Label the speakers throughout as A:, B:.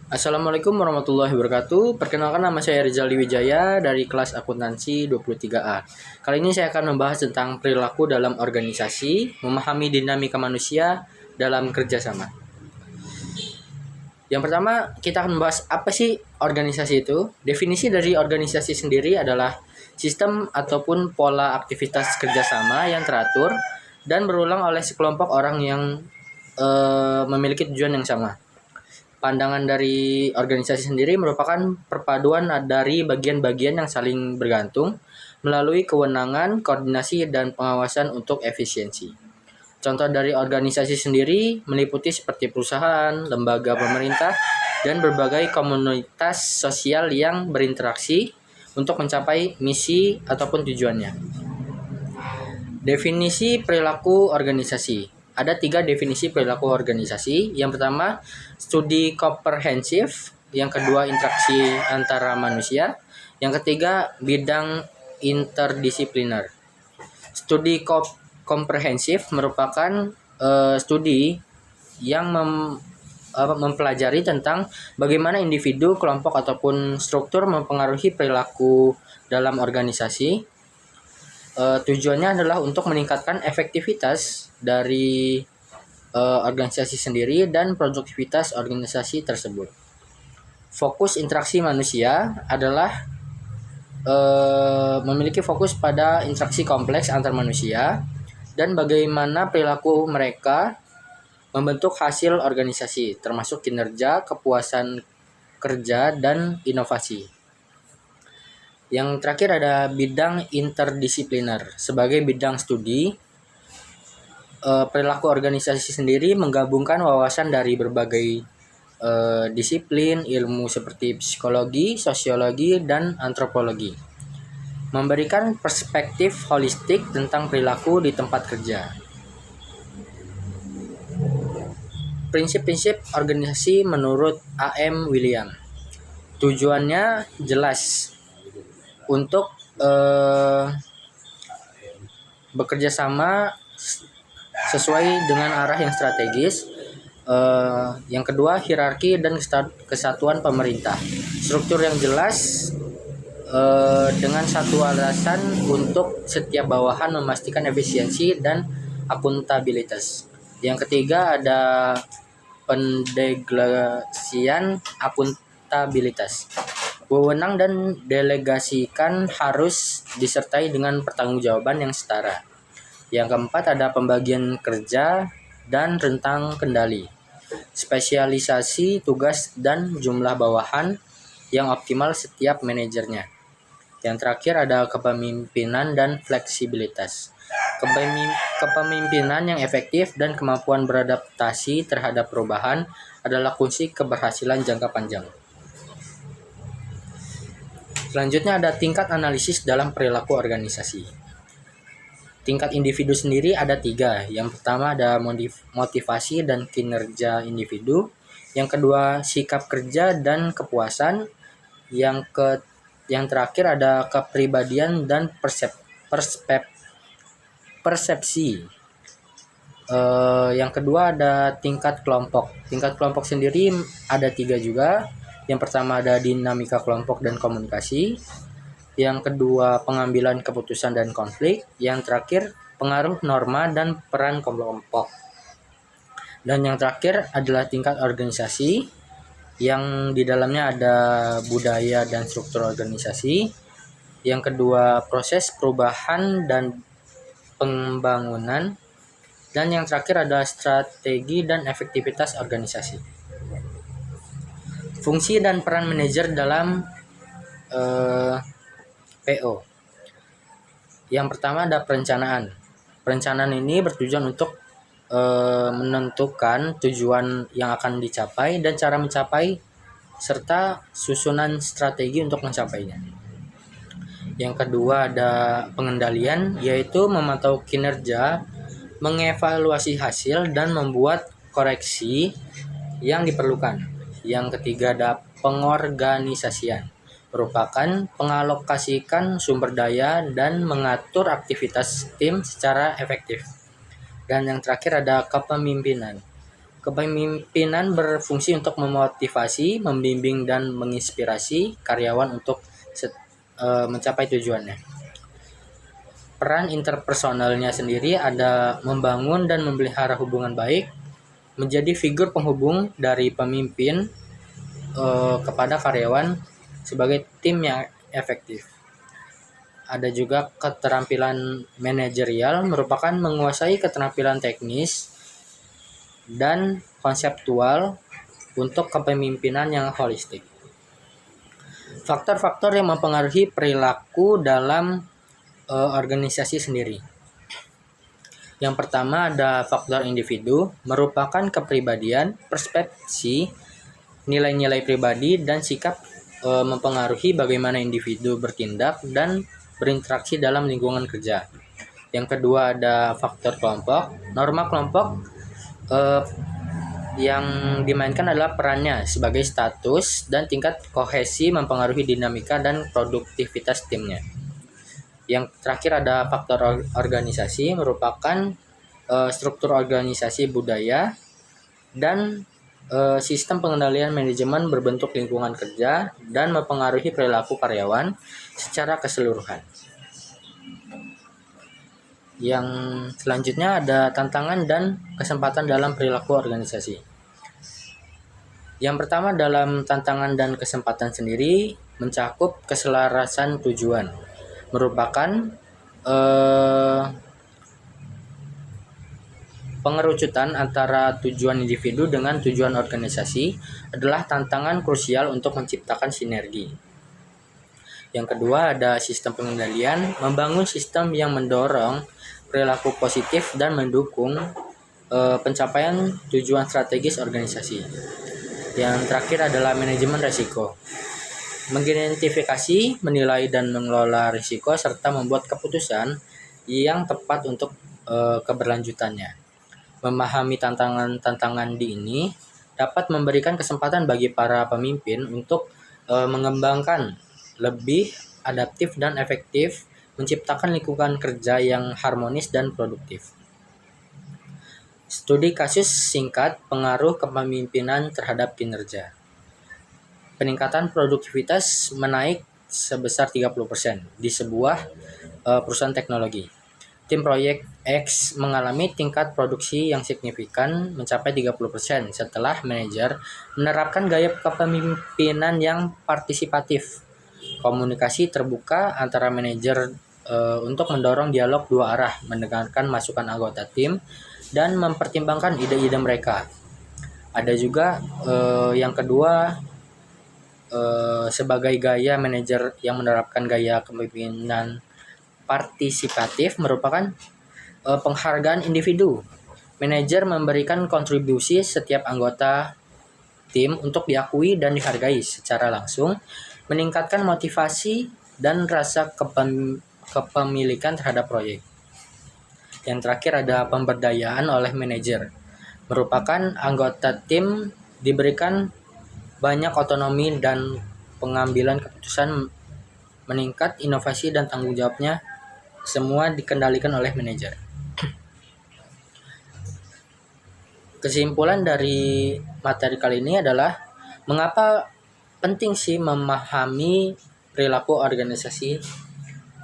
A: Assalamualaikum warahmatullahi wabarakatuh. Perkenalkan, nama saya Rizal Wijaya dari kelas akuntansi 23A. Kali ini saya akan membahas tentang perilaku dalam organisasi, memahami dinamika manusia dalam kerjasama. Yang pertama, kita akan membahas apa sih organisasi itu. Definisi dari organisasi sendiri adalah sistem ataupun pola aktivitas kerjasama yang teratur dan berulang oleh sekelompok orang yang memiliki tujuan yang sama. Pandangan dari organisasi sendiri merupakan perpaduan dari bagian-bagian yang saling bergantung melalui kewenangan, koordinasi, dan pengawasan untuk efisiensi. Contoh dari organisasi sendiri meliputi seperti perusahaan, lembaga pemerintah, dan berbagai komunitas sosial yang berinteraksi untuk mencapai misi ataupun tujuannya. Definisi perilaku organisasi. Ada 3 definisi perilaku organisasi. Yang pertama, studi komprehensif. Yang kedua, interaksi antara manusia. Yang ketiga, bidang interdisipliner. Studi komprehensif merupakan studi yang mempelajari tentang bagaimana individu, kelompok, ataupun struktur mempengaruhi perilaku dalam organisasi. Tujuannya adalah untuk meningkatkan efektivitas dari organisasi sendiri dan produktivitas organisasi tersebut. Fokus interaksi manusia adalah memiliki fokus pada interaksi kompleks antar manusia dan bagaimana perilaku mereka membentuk hasil organisasi, termasuk kinerja, kepuasan kerja, dan inovasi. Yang terakhir ada bidang interdisipliner. Sebagai bidang studi, perilaku organisasi sendiri menggabungkan wawasan dari berbagai disiplin ilmu seperti psikologi, sosiologi, dan antropologi. Memberikan perspektif holistik tentang perilaku di tempat kerja. Prinsip-prinsip organisasi menurut A.M. William. Tujuannya jelas, untuk bekerja sama sesuai dengan arah yang strategis. Yang kedua, hierarki dan kesatuan pemerintah. Struktur yang jelas dengan satu alasan untuk setiap bawahan memastikan efisiensi dan akuntabilitas. Yang ketiga ada pendelegasian akuntabilitas. Wewenang dan delegasikan harus disertai dengan pertanggungjawaban yang setara. Yang keempat ada pembagian kerja dan rentang kendali. Spesialisasi tugas dan jumlah bawahan yang optimal setiap manajernya. Yang terakhir ada kepemimpinan dan fleksibilitas. Kepemimpinan yang efektif dan kemampuan beradaptasi terhadap perubahan adalah kunci keberhasilan jangka panjang. Selanjutnya ada tingkat analisis dalam perilaku organisasi. Tingkat individu sendiri ada 3. Yang pertama ada motivasi dan kinerja individu. Yang kedua sikap kerja dan kepuasan. Yang terakhir ada kepribadian dan persepsi. Yang kedua ada tingkat kelompok. Tingkat kelompok sendiri ada 3 juga. Yang pertama ada dinamika kelompok dan komunikasi. Yang kedua pengambilan keputusan dan konflik. Yang terakhir pengaruh norma dan peran kelompok. Dan yang terakhir adalah tingkat organisasi, yang di dalamnya ada budaya dan struktur organisasi. Yang kedua proses perubahan dan pembangunan. Dan yang terakhir ada strategi dan efektivitas organisasi. Fungsi dan peran manajer dalam PO. Yang pertama ada perencanaan. Perencanaan ini bertujuan untuk menentukan tujuan yang akan dicapai dan cara mencapai serta susunan strategi untuk mencapainya. Yang kedua ada pengendalian, yaitu memantau kinerja, mengevaluasi hasil, dan membuat koreksi yang diperlukan. Yang ketiga ada pengorganisasian, merupakan pengalokasikan sumber daya dan mengatur aktivitas tim secara efektif. Dan yang terakhir ada kepemimpinan, Kepemimpinan berfungsi untuk memotivasi, membimbing, dan menginspirasi karyawan untuk mencapai tujuannya. Peran interpersonalnya sendiri ada membangun dan memelihara hubungan baik, menjadi figur penghubung dari pemimpin kepada karyawan sebagai tim yang efektif. Ada juga keterampilan manajerial, merupakan menguasai keterampilan teknis dan konseptual untuk kepemimpinan yang holistik. Faktor-faktor yang mempengaruhi perilaku dalam organisasi sendiri. Yang pertama ada faktor individu, merupakan kepribadian, persepsi, nilai-nilai pribadi, dan sikap mempengaruhi bagaimana individu bertindak dan berinteraksi dalam lingkungan kerja. Yang kedua ada faktor kelompok, norma kelompok yang dimainkan adalah perannya sebagai status dan tingkat kohesi mempengaruhi dinamika dan produktivitas timnya. Yang terakhir ada faktor organisasi, merupakan struktur organisasi budaya dan sistem pengendalian manajemen berbentuk lingkungan kerja dan mempengaruhi perilaku karyawan secara keseluruhan. Yang selanjutnya ada tantangan dan kesempatan dalam perilaku organisasi. Yang pertama dalam tantangan dan kesempatan sendiri mencakup keselarasan tujuan, merupakan pengerucutan antara tujuan individu dengan tujuan organisasi adalah tantangan krusial untuk menciptakan sinergi. Yang kedua ada sistem pengendalian, membangun sistem yang mendorong perilaku positif dan mendukung pencapaian tujuan strategis organisasi. Yang terakhir adalah manajemen risiko, mengidentifikasi, menilai, dan mengelola risiko serta membuat keputusan yang tepat untuk keberlanjutannya. Memahami tantangan-tantangan di ini dapat memberikan kesempatan bagi para pemimpin untuk mengembangkan lebih adaptif dan efektif, menciptakan lingkungan kerja yang harmonis dan produktif. Studi kasus singkat pengaruh kepemimpinan terhadap kinerja. Peningkatan produktivitas menaik sebesar 30% di sebuah perusahaan teknologi. Tim proyek X mengalami tingkat produksi yang signifikan mencapai 30% setelah manajer menerapkan gaya kepemimpinan yang partisipatif. Komunikasi terbuka antara manajer untuk mendorong dialog dua arah, mendengarkan masukan anggota tim, dan mempertimbangkan ide-ide mereka. Ada juga yang kedua, sebagai gaya manajer yang menerapkan gaya kepemimpinan partisipatif merupakan penghargaan individu. Manajer memberikan kontribusi setiap anggota tim untuk diakui dan dihargai secara langsung, meningkatkan motivasi dan rasa kepemilikan terhadap proyek. Yang terakhir ada pemberdayaan oleh manajer, merupakan anggota tim diberikan banyak otonomi dan pengambilan keputusan, meningkat inovasi dan tanggung jawabnya, semua dikendalikan oleh manajer. Kesimpulan dari materi kali ini adalah mengapa penting sih memahami perilaku organisasi.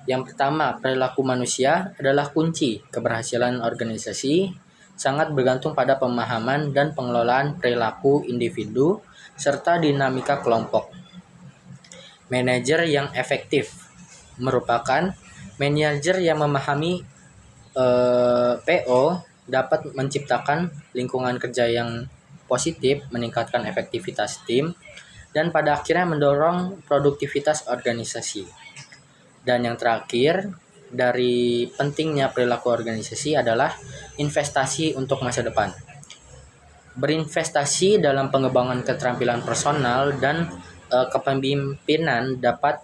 A: Yang pertama, perilaku manusia adalah kunci keberhasilan organisasi, sangat bergantung pada pemahaman dan pengelolaan perilaku individu serta dinamika kelompok. Manajer yang efektif merupakan manajer yang memahami PO dapat menciptakan lingkungan kerja yang positif, meningkatkan efektivitas tim, dan pada akhirnya mendorong produktivitas organisasi. Dan yang terakhir, dari pentingnya perilaku organisasi adalah investasi untuk masa depan. Berinvestasi dalam pengembangan keterampilan personal dan kepemimpinan dapat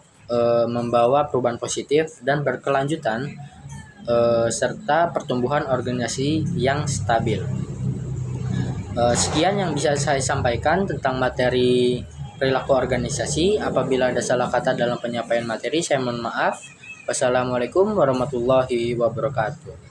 A: membawa perubahan positif dan berkelanjutan serta pertumbuhan organisasi yang stabil. Sekian yang bisa saya sampaikan tentang materi perilaku organisasi. Apabila ada salah kata dalam penyampaian materi, saya mohon maaf. Wassalamualaikum warahmatullahi wabarakatuh.